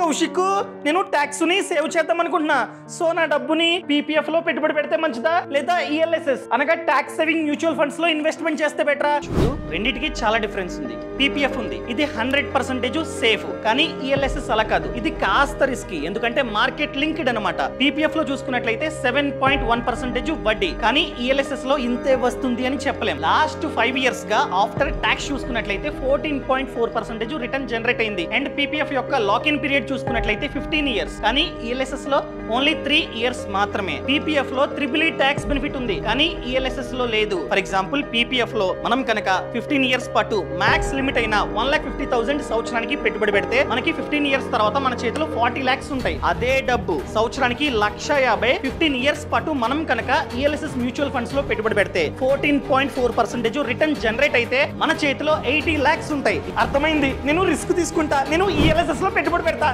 కౌశిక్, నేను ట్యాక్స్ ని సేవ్ చేద్దాం అనుకుంటున్నా. సో నా డబ్బుని పీపీఎఫ్ లో పెట్టుబడి పెడితే మంచిదా లేదా ఈఎల్ఎస్ఎస్ అనగా ట్యాక్స్ సేవింగ్ మ్యూచువల్ ఫండ్స్ లో ఇన్వెస్ట్మెంట్ చేస్తే బెటరా? చూడు, రెండింటికి చాలా డిఫరెన్స్ ఉంది. పీపీఎఫ్ ఉంది, ఇది 100% సేఫ్. కానీ ఈఎల్ఎస్ఎస్ అలా కాదు, ఇది కాస్త రిస్కీ. ఎందుకంటే మార్కెట్ లింక్డ్ అనమాట. పీపీఎఫ్ లో చూసుకున్నట్లయితే 7.1% వడ్డీ, కానీ ఈఎల్ఎస్ఎస్ లో ఇంతే వస్తుంది అని చెప్పలేం. లాస్ట్ 5 years గా ఆఫ్టర్ ట్యాక్స్ చూసుకున్నట్లయితే 14.4% రిటర్న్ జనరేట్ అయింది. అండ్ పీపీఎఫ్ యొక్క లాక్ ఇన్ పీరియడ్ చూసుకున్నట్లయితే 15 years, కానీ ఈఎల్ఎస్ఎస్ లో ఓన్లీ 3 years మాత్రమే. పీపీఎఫ్ లో ట్రిపుల్ ట్యాక్స్ బెనిఫిట్ ఉంది, కానీ ఈఎల్ఎస్ఎస్ లో లేదు. ఫర్ ఎగ్జాంపుల్ పీపీఎఫ్ లో మనం కనుక 15 years పాటు మ్యాక్స్ లిమిట్ అయిన 1,50,000 సంవత్సరానికి పెట్టుబడి పెడితే మనకి 15 years తర్వాత మన చేతిలో 40 lakhs ఉంటాయి. అదే డబ్బు సంవత్సరానికి 1,50,000 15 years పాటు మనం కనుక ఈఎల్ఎస్ఎస్ మ్యూచువల్ ఫండ్స్ లో పెట్టుబడి పెడితే 14.4% రిటర్న్ జనరేట్ అయితే మన చేతిలో 80 lakhs ఉంటాయి. అర్థమైంది? నేను రిస్క్ తీసుకుంటా, నేను ఈఎల్ఎస్ఎస్ లో పెట్టుబడి పెడతా.